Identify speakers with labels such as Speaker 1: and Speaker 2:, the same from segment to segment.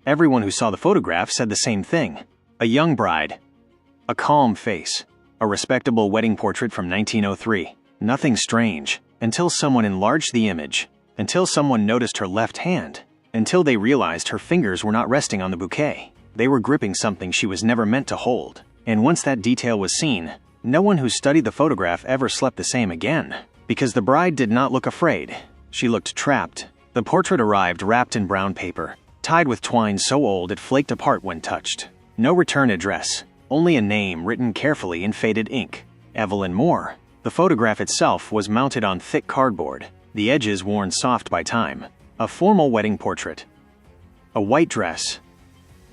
Speaker 1: Everyone who saw the photograph said the same thing. A young bride. A calm face. A respectable wedding portrait from 1903. Nothing strange, until someone enlarged the image. Until someone noticed her left hand. Until they realized her fingers were not resting on the bouquet. They were gripping something she was never meant to hold. And once that detail was seen, no one who studied the photograph ever slept the same again. Because the bride did not look afraid. She looked trapped. The portrait arrived wrapped in brown paper, tied with twine so old it flaked apart when touched. No return address, only a name written carefully in faded ink. Evelyn Moore. The photograph itself was mounted on thick cardboard, the edges worn soft by time. A formal wedding portrait. A white dress.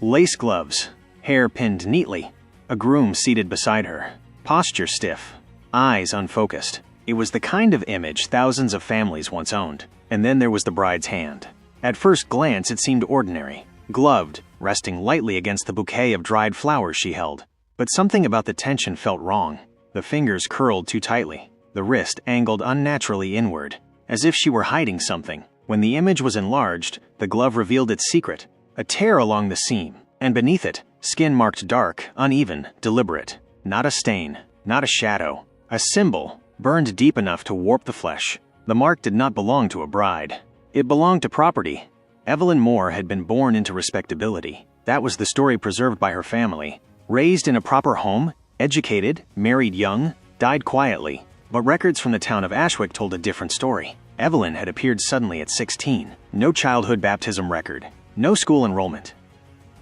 Speaker 1: Lace gloves. Hair pinned neatly. A groom seated beside her. Posture stiff. Eyes unfocused. It was the kind of image thousands of families once owned. And then there was the bride's hand. At first glance it seemed ordinary. Gloved, resting lightly against the bouquet of dried flowers she held. But something about the tension felt wrong. The fingers curled too tightly. The wrist angled unnaturally inward, as if she were hiding something. When the image was enlarged, the glove revealed its secret. A tear along the seam. And beneath it, skin marked dark, uneven, deliberate. Not a stain, not a shadow. A symbol, burned deep enough to warp the flesh. The mark did not belong to a bride. It belonged to property. Evelyn Moore had been born into respectability. That was the story preserved by her family. Raised in a proper home, educated, married young, died quietly. But records from the town of Ashwick told a different story. Evelyn had appeared suddenly at 16. No childhood baptism record. No school enrollment.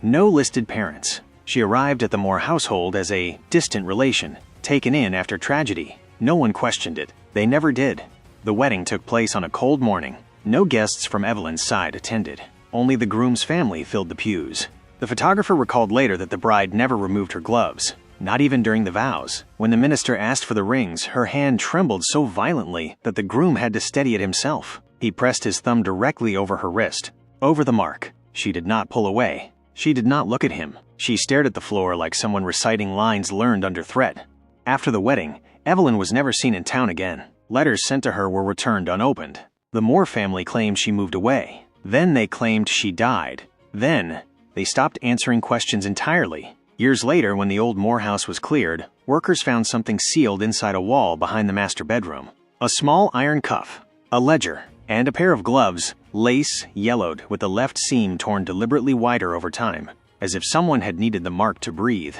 Speaker 1: No listed parents. She arrived at the Moore household as a distant relation, taken in after tragedy. No one questioned it. They never did. The wedding took place on a cold morning. No guests from Evelyn's side attended. Only the groom's family filled the pews. The photographer recalled later that the bride never removed her gloves, not even during the vows. When the minister asked for the rings, her hand trembled so violently that the groom had to steady it himself. He pressed his thumb directly over her wrist, over the mark. She did not pull away. She did not look at him. She stared at the floor like someone reciting lines learned under threat. After the wedding, Evelyn was never seen in town again. Letters sent to her were returned unopened. The Moore family claimed she moved away. Then they claimed she died. Then, they stopped answering questions entirely. Years later, when the old Moore house was cleared, workers found something sealed inside a wall behind the master bedroom. A small iron cuff, a ledger, and a pair of gloves, lace, yellowed, with the left seam torn deliberately wider over time, as if someone had needed the mark to breathe.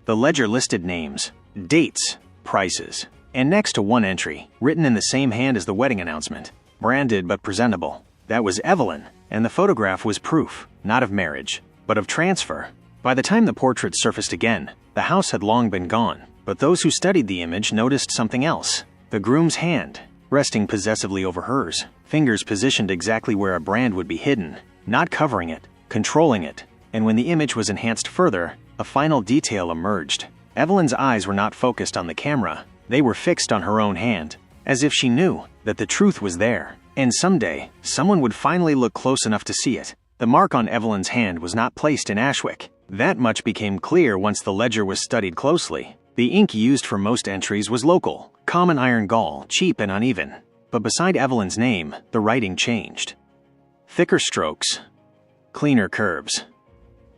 Speaker 1: The ledger listed names, dates, prices, and next to one entry, written in the same hand as the wedding announcement, branded but presentable. That was Evelyn, and the photograph was proof, not of marriage, but of transfer. By the time the portrait surfaced again, the house had long been gone, but those who studied the image noticed something else. The groom's hand, resting possessively over hers, fingers positioned exactly where a brand would be hidden, not covering it, controlling it. And when the image was enhanced further, a final detail emerged. Evelyn's eyes were not focused on the camera. They were fixed on her own hand, as if she knew that the truth was there. And someday, someone would finally look close enough to see it. The mark on Evelyn's hand was not placed in Ashwick. That much became clear once the ledger was studied closely. The ink used for most entries was local, common iron gall, cheap and uneven. But beside Evelyn's name, the writing changed. Thicker strokes, cleaner curves.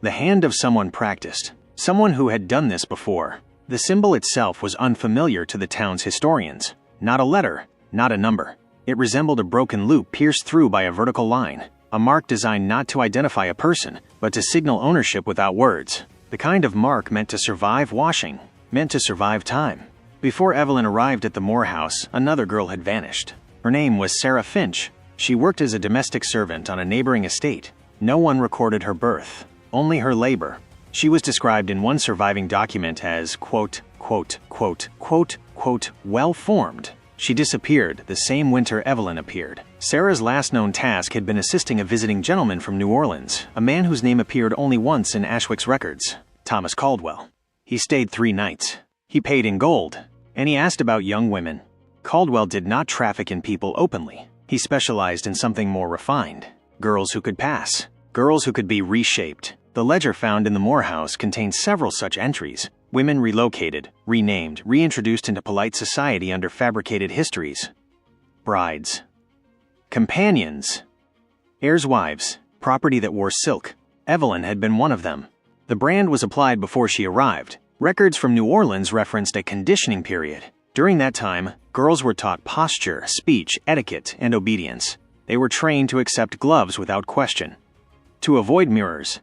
Speaker 1: The hand of someone practiced, someone who had done this before. The symbol itself was unfamiliar to the town's historians. Not a letter, not a number. It resembled a broken loop pierced through by a vertical line, a mark designed not to identify a person, but to signal ownership without words. The kind of mark meant to survive washing, meant to survive time. Before Evelyn arrived at the Moore house, another girl had vanished. Her name was Sarah Finch. She worked as a domestic servant on a neighboring estate. No one recorded her birth, only her labor. She was described in one surviving document as, quote, quote, quote, quote, quote, well-formed. She disappeared the same winter Evelyn appeared. Sarah's last known task had been assisting a visiting gentleman from New Orleans, a man whose name appeared only once in Ashwick's records, Thomas Caldwell. He stayed 3 nights. He paid in gold, and he asked about young women. Caldwell did not traffic in people openly. He specialized in something more refined. Girls who could pass. Girls who could be reshaped. The ledger found in the Moore house contained several such entries. Women relocated, renamed, reintroduced into polite society under fabricated histories. Brides. Companions. Heirs' wives, property that wore silk. Evelyn had been one of them. The brand was applied before she arrived. Records from New Orleans referenced a conditioning period. During that time, girls were taught posture, speech, etiquette, and obedience. They were trained to accept gloves without question, to avoid mirrors,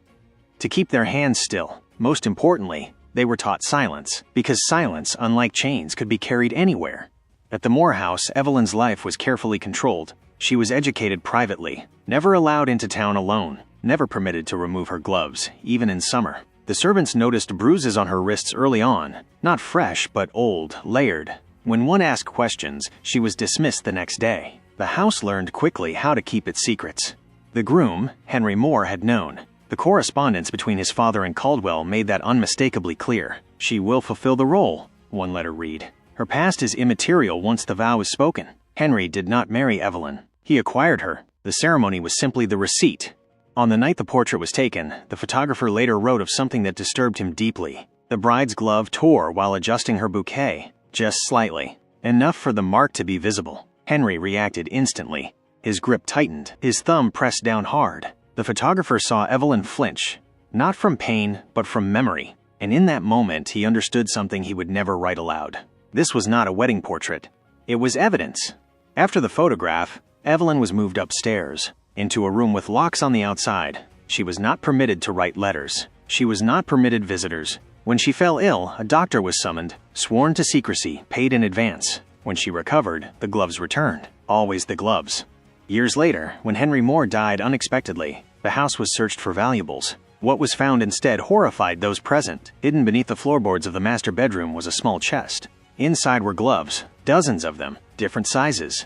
Speaker 1: to keep their hands still. Most importantly, they were taught silence, because silence, unlike chains, could be carried anywhere. At the Moore house, Evelyn's life was carefully controlled. She was educated privately, never allowed into town alone, never permitted to remove her gloves, even in summer. The servants noticed bruises on her wrists early on, not fresh, but old, layered. When one asked questions, she was dismissed the next day. The house learned quickly how to keep its secrets. The groom, Henry Moore, had known. The correspondence between his father and Caldwell made that unmistakably clear. "She will fulfill the role," one letter read. "Her past is immaterial once the vow is spoken." Henry did not marry Evelyn. He acquired her. The ceremony was simply the receipt. On the night the portrait was taken, the photographer later wrote of something that disturbed him deeply. The bride's glove tore while adjusting her bouquet, just slightly, enough for the mark to be visible. Henry reacted instantly. His grip tightened, his thumb pressed down hard. The photographer saw Evelyn flinch, not from pain, but from memory. And in that moment, he understood something he would never write aloud. This was not a wedding portrait. It was evidence. After the photograph, Evelyn was moved upstairs, into a room with locks on the outside. She was not permitted to write letters. She was not permitted visitors. When she fell ill, a doctor was summoned, sworn to secrecy, paid in advance. When she recovered, the gloves returned. Always the gloves. Years later, when Henry Moore died unexpectedly, the house was searched for valuables. What was found instead horrified those present. Hidden beneath the floorboards of the master bedroom was a small chest. Inside were gloves, dozens of them, different sizes,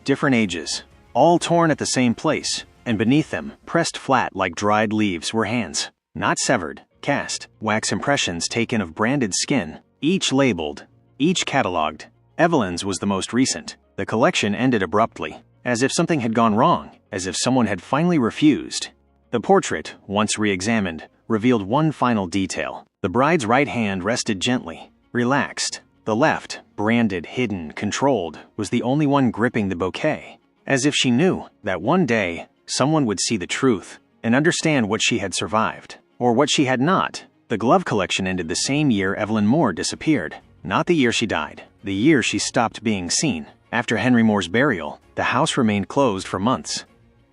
Speaker 1: different ages, all torn at the same place, and beneath them, pressed flat like dried leaves, were hands. Not severed, cast, wax impressions taken of branded skin, each labeled, each catalogued. Evelyn's was the most recent. The collection ended abruptly, as if something had gone wrong, as if someone had finally refused. The portrait, once re-examined, revealed one final detail. The bride's right hand rested gently, relaxed. The left, branded, hidden, controlled, was the only one gripping the bouquet, as if she knew that one day someone would see the truth and understand what she had survived, or what she had not. The glove collection ended the same year Evelyn Moore disappeared, not the year she died, the year she stopped being seen. After Henry Moore's burial, the house remained closed for months.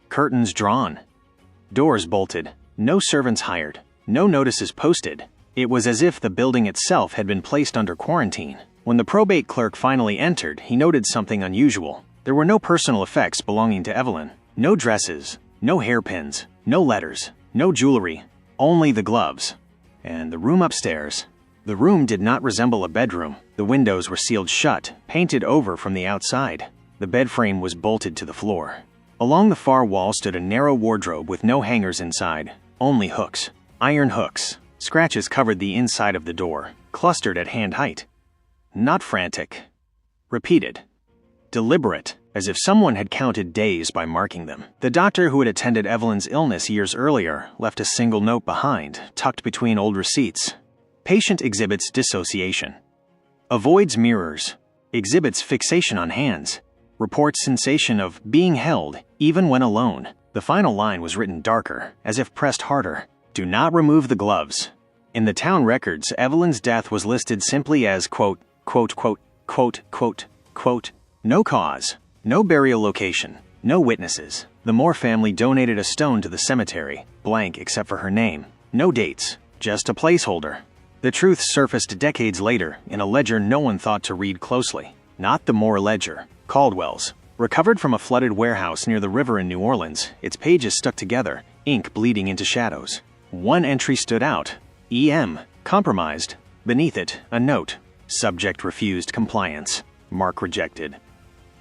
Speaker 1: Curtains drawn, doors bolted, no servants hired, no notices posted. It was as if the building itself had been placed under quarantine. When the probate clerk finally entered, he noted something unusual. There were no personal effects belonging to Evelyn. No dresses, no hairpins, no letters, no jewelry, only the gloves. And the room upstairs. The room did not resemble a bedroom. The windows were sealed shut, painted over from the outside. The bed frame was bolted to the floor. Along the far wall stood a narrow wardrobe with no hangers inside, only hooks. Iron hooks. Scratches covered the inside of the door, clustered at hand height. Not frantic. Repeated. Deliberate, as if someone had counted days by marking them. The doctor who had attended Evelyn's illness years earlier left a single note behind, tucked between old receipts. Patient exhibits dissociation. Avoids mirrors. Exhibits fixation on hands. Reports sensation of being held, even when alone. The final line was written darker, as if pressed harder. Do not remove the gloves. In the town records, Evelyn's death was listed simply as quote, quote, quote, quote, quote, quote, no cause, no burial location, no witnesses. The Moore family donated a stone to the cemetery, blank except for her name. No dates, just a placeholder. The truth surfaced decades later in a ledger no one thought to read closely. Not the Moore ledger, Caldwell's. Recovered from a flooded warehouse near the river in New Orleans, its pages stuck together, ink bleeding into shadows. One entry stood out. E.M. Compromised. Beneath it, a note. Subject refused compliance. Mark rejected.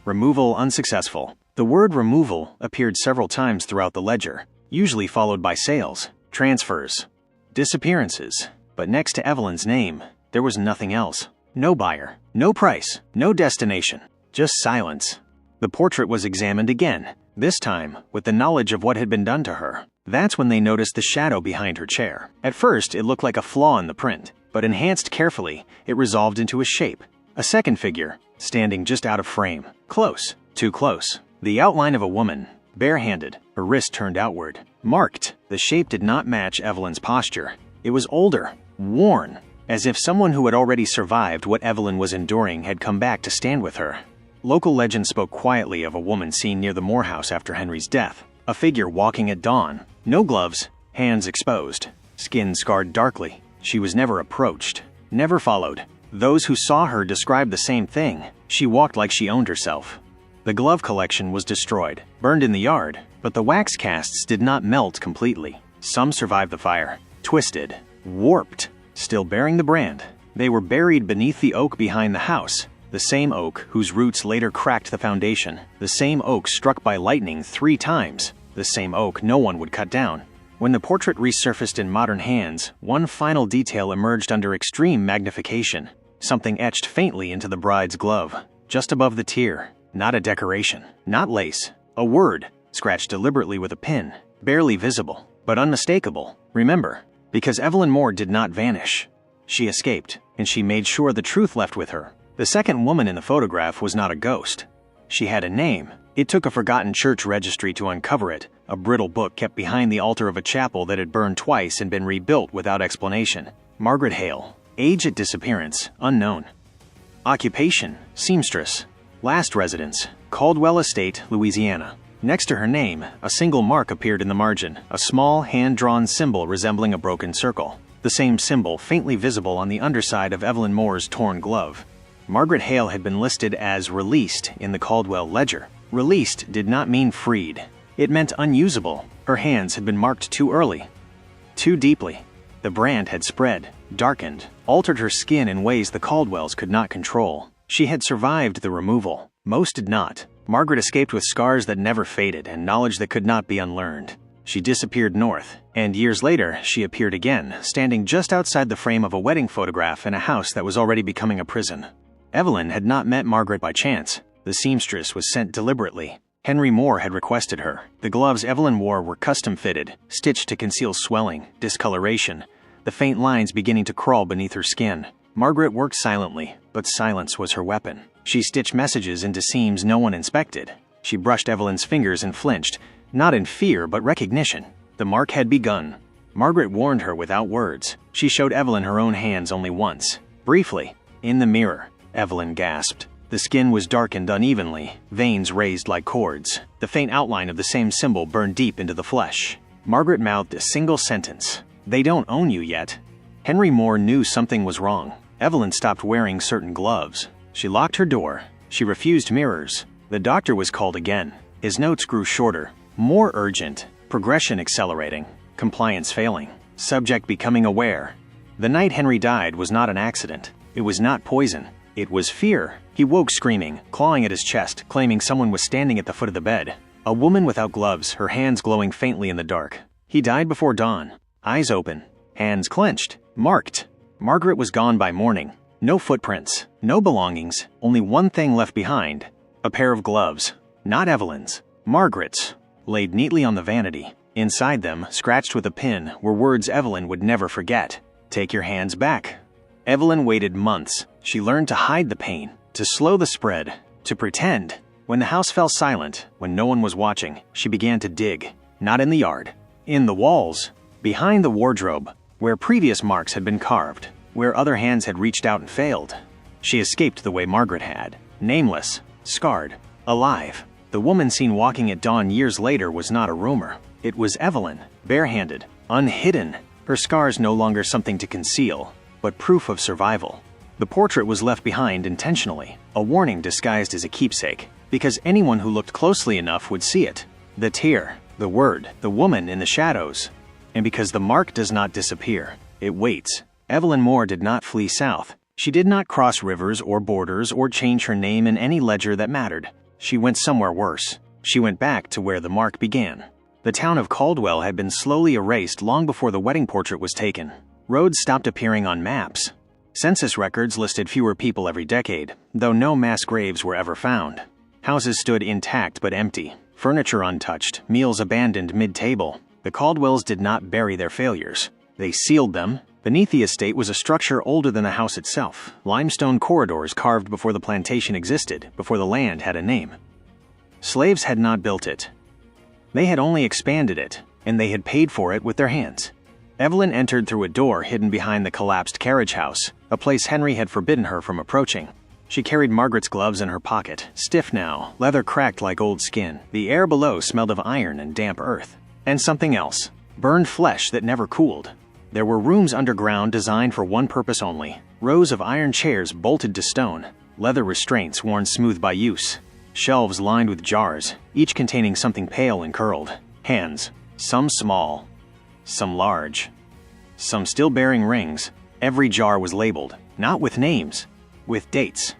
Speaker 1: Removal unsuccessful. The word removal appeared several times throughout the ledger, usually followed by sales, transfers, disappearances. But next to Evelyn's name, there was nothing else. No buyer, no price, no destination, just silence. The portrait was examined again, this time with the knowledge of what had been done to her. That's when they noticed the shadow behind her chair. At first, it looked like a flaw in the print, but enhanced carefully, it resolved into a shape. A second figure, standing just out of frame. Close, too close. The outline of a woman, barehanded, her wrist turned outward. Marked. The shape did not match Evelyn's posture. It was older, worn, as if someone who had already survived what Evelyn was enduring had come back to stand with her. Local legend spoke quietly of a woman seen near the Moore house after Henry's death. A figure walking at dawn. No gloves, hands exposed, skin scarred darkly. She was never approached, never followed. Those who saw her described the same thing. She walked like she owned herself. The glove collection was destroyed, burned in the yard, but the wax casts did not melt completely. Some survived the fire, twisted, warped, still bearing the brand. They were buried beneath the oak behind the house, the same oak whose roots later cracked the foundation, the same oak struck by lightning 3 times, the same oak no one would cut down. When the portrait resurfaced in modern hands, one final detail emerged under extreme magnification. Something etched faintly into the bride's glove, just above the tear. Not a decoration, not lace. A word, scratched deliberately with a pin, barely visible, but unmistakable. Remember, because Evelyn Moore did not vanish. She escaped, and she made sure the truth left with her. The second woman in the photograph was not a ghost. She had a name. It took a forgotten church registry to uncover it, a brittle book kept behind the altar of a chapel that had burned twice and been rebuilt without explanation. Margaret Hale. Age at disappearance, unknown. Occupation, seamstress. Last residence, Caldwell Estate, Louisiana. Next to her name, a single mark appeared in the margin, a small, hand-drawn symbol resembling a broken circle. The same symbol faintly visible on the underside of Evelyn Moore's torn glove. Margaret Hale had been listed as released in the Caldwell ledger. Released did not mean freed. It meant unusable. Her hands had been marked too early, too deeply. The brand had spread, darkened, altered her skin in ways the Caldwells could not control. She had survived the removal. Most did not. Margaret escaped with scars that never faded and knowledge that could not be unlearned. She disappeared north, and years later she appeared again, standing just outside the frame of a wedding photograph in a house that was already becoming a prison. Evelyn had not met Margaret by chance. The seamstress was sent deliberately. Henry Moore had requested her. The gloves Evelyn wore were custom-fitted, stitched to conceal swelling, discoloration, the faint lines beginning to crawl beneath her skin. Margaret worked silently, but silence was her weapon. She stitched messages into seams no one inspected. She brushed Evelyn's fingers and flinched, not in fear but recognition. The mark had begun. Margaret warned her without words. She showed Evelyn her own hands only once. Briefly, in the mirror, Evelyn gasped. The skin was darkened unevenly, veins raised like cords. The faint outline of the same symbol burned deep into the flesh. Margaret mouthed a single sentence. "They don't own you yet." Henry Moore knew something was wrong. Evelyn stopped wearing certain gloves. She locked her door. She refused mirrors. The doctor was called again. His notes grew shorter, more urgent, progression accelerating, compliance failing, subject becoming aware. The night Henry died was not an accident. It was not poison. It was fear. He woke screaming, clawing at his chest, claiming someone was standing at the foot of the bed. A woman without gloves, her hands glowing faintly in the dark. He died before dawn, eyes open, hands clenched, marked. Margaret was gone by morning. No footprints, no belongings, only one thing left behind. A pair of gloves. Not Evelyn's. Margaret's. Laid neatly on the vanity. Inside them, scratched with a pin, were words Evelyn would never forget. "Take your hands back." Evelyn waited months. She learned to hide the pain, to slow the spread, to pretend. When the house fell silent, when no one was watching, she began to dig. Not in the yard. In the walls. Behind the wardrobe, where previous marks had been carved, where other hands had reached out and failed. She escaped the way Margaret had. Nameless, scarred, alive. The woman seen walking at dawn years later was not a rumor. It was Evelyn, barehanded, unhidden. Her scars no longer something to conceal, but proof of survival. The portrait was left behind intentionally, a warning disguised as a keepsake, because anyone who looked closely enough would see it. The tear, the word, the woman in the shadows. And because the mark does not disappear, it waits. Evelyn Moore did not flee south. She did not cross rivers or borders or change her name in any ledger that mattered. She went somewhere worse. She went back to where the mark began. The town of Caldwell had been slowly erased long before the wedding portrait was taken. Roads stopped appearing on maps. Census records listed fewer people every decade, though no mass graves were ever found. Houses stood intact but empty, furniture untouched, meals abandoned mid-table. The Caldwells did not bury their failures. They sealed them. Beneath the estate was a structure older than the house itself, limestone corridors carved before the plantation existed, before the land had a name. Slaves had not built it. They had only expanded it, and they had paid for it with their hands. Evelyn entered through a door hidden behind the collapsed carriage house, a place Henry had forbidden her from approaching. She carried Margaret's gloves in her pocket, stiff now, leather cracked like old skin. The air below smelled of iron and damp earth. And something else. Burned flesh that never cooled. There were rooms underground designed for one purpose only. Rows of iron chairs bolted to stone. Leather restraints worn smooth by use. Shelves lined with jars, each containing something pale and curled. Hands. Some small. Some large. Some still bearing rings. Every jar was labeled, not with names, with dates.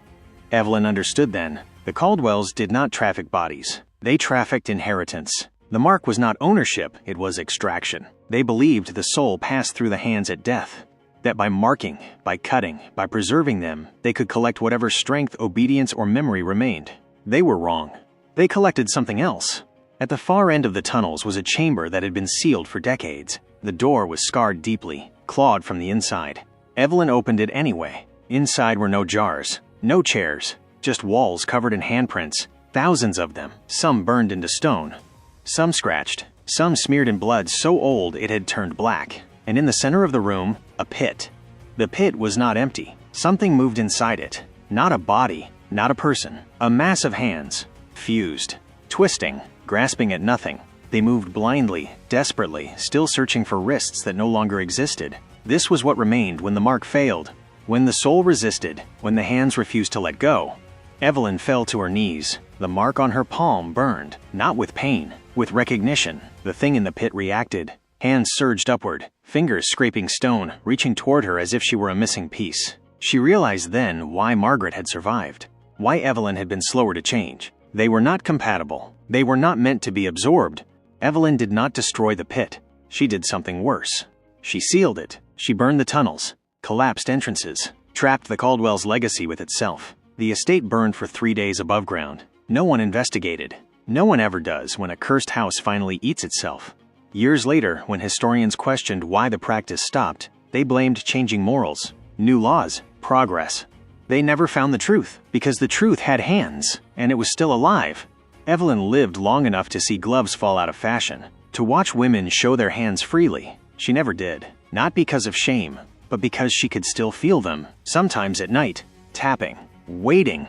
Speaker 1: Evelyn understood then. The Caldwells did not traffic bodies. They trafficked inheritance. The mark was not ownership, it was extraction. They believed the soul passed through the hands at death. That by marking, by cutting, by preserving them, they could collect whatever strength, obedience, or memory remained. They were wrong. They collected something else. At the far end of the tunnels was a chamber that had been sealed for decades. The door was scarred deeply, clawed from the inside. Evelyn opened it anyway. Inside were no jars, no chairs, just walls covered in handprints, thousands of them, some burned into stone, some scratched, some smeared in blood so old it had turned black. And in the center of the room, a pit. The pit was not empty. Something moved inside it. Not a body, not a person. A mass of hands, fused, twisting, grasping at nothing. They moved blindly, desperately, still searching for wrists that no longer existed. This was what remained when the mark failed, when the soul resisted, when the hands refused to let go. Evelyn fell to her knees. The mark on her palm burned, not with pain, with recognition. The thing in the pit reacted. Hands surged upward, fingers scraping stone, reaching toward her as if she were a missing piece. She realized then why Margaret had survived, why Evelyn had been slower to change. They were not compatible. They were not meant to be absorbed. Evelyn did not destroy the pit. She did something worse. She sealed it. She burned the tunnels, collapsed entrances, trapped the Caldwells' legacy with itself. The estate burned for 3 days above ground. No one investigated. No one ever does when a cursed house finally eats itself. Years later, when historians questioned why the practice stopped, they blamed changing morals, new laws, progress. They never found the truth, because the truth had hands, and it was still alive. Evelyn lived long enough to see gloves fall out of fashion, to watch women show their hands freely. She never did, not because of shame, but because she could still feel them, sometimes at night, tapping, waiting.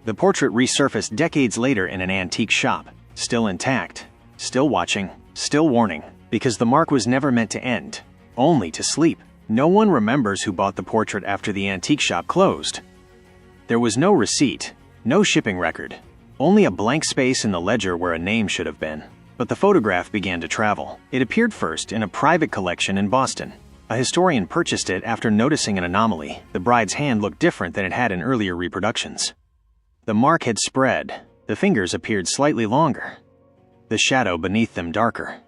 Speaker 1: The portrait resurfaced decades later in an antique shop, still intact, still watching, still warning, because the mark was never meant to end, only to sleep. No one remembers who bought the portrait after the antique shop closed. There was no receipt, no shipping record, only a blank space in the ledger where a name should have been. But the photograph began to travel. It appeared first in a private collection in Boston. A historian purchased it after noticing an anomaly. The bride's hand looked different than it had in earlier reproductions. The mark had spread. The fingers appeared slightly longer. The shadow beneath them darker.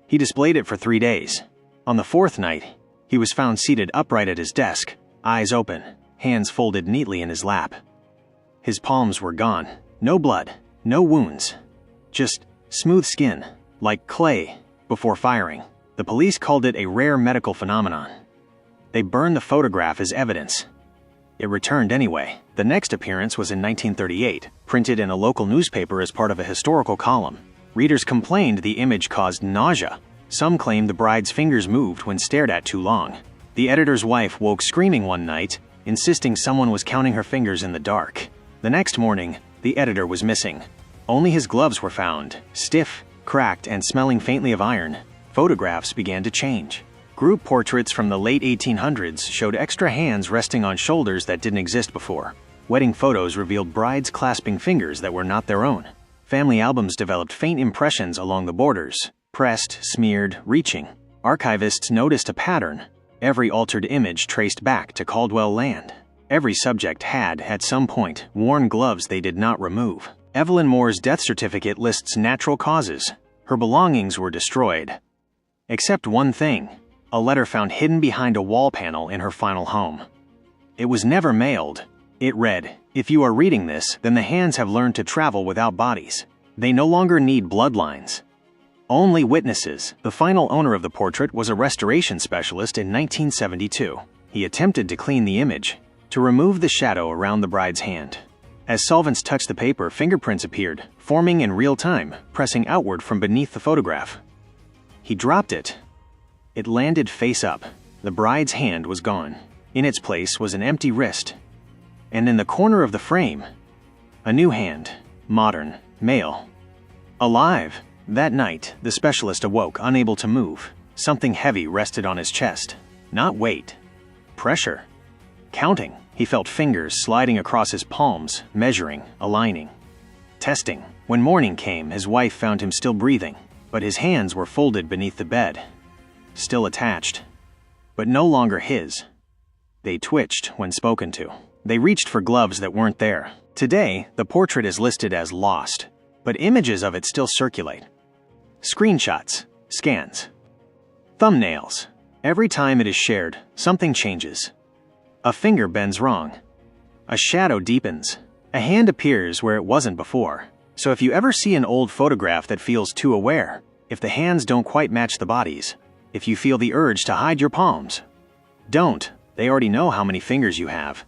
Speaker 1: He displayed it for 3 days. On the 4th night, he was found seated upright at his desk, eyes open, hands folded neatly in his lap. His palms were gone. No blood, no wounds. Just smooth skin, like clay, before firing. The police called it a rare medical phenomenon. They burned the photograph as evidence. It returned anyway. The next appearance was in 1938, printed in a local newspaper as part of a historical column. Readers complained the image caused nausea. Some claimed the bride's fingers moved when stared at too long. The editor's wife woke screaming one night, insisting someone was counting her fingers in the dark. The next morning, the editor was missing. Only his gloves were found, stiff, cracked, and smelling faintly of iron. Photographs began to change. Group portraits from the late 1800s showed extra hands resting on shoulders that didn't exist before. Wedding photos revealed brides clasping fingers that were not their own. Family albums developed faint impressions along the borders, pressed, smeared, reaching. Archivists noticed a pattern. Every altered image traced back to Caldwell land. Every subject had, at some point, worn gloves they did not remove. Evelyn Moore's death certificate lists natural causes. Her belongings were destroyed. Except one thing. A letter found hidden behind a wall panel in her final home. It was never mailed. It read, "If you are reading this, then the hands have learned to travel without bodies. They no longer need bloodlines. Only witnesses." The final owner of the portrait was a restoration specialist in 1972. He attempted to clean the image, to remove the shadow around the bride's hand. As solvents touched the paper, fingerprints appeared, forming in real time, pressing outward from beneath the photograph. He dropped it. It landed face up. The bride's hand was gone. In its place was an empty wrist. And in the corner of the frame, a new hand, modern, male. Alive. That night, the specialist awoke, unable to move. Something heavy rested on his chest. Not weight. Pressure. Counting. He felt fingers sliding across his palms, measuring, aligning. Testing. When morning came, his wife found him still breathing, but his hands were folded beneath the bed. Still attached. But no longer his. They twitched when spoken to. They reached for gloves that weren't there. Today, the portrait is listed as lost, but images of it still circulate. Screenshots, scans, thumbnails. Every time it is shared, something changes. A finger bends wrong. A shadow deepens. A hand appears where it wasn't before. So if you ever see an old photograph that feels too aware, if the hands don't quite match the bodies, if you feel the urge to hide your palms, don't. They already know how many fingers you have.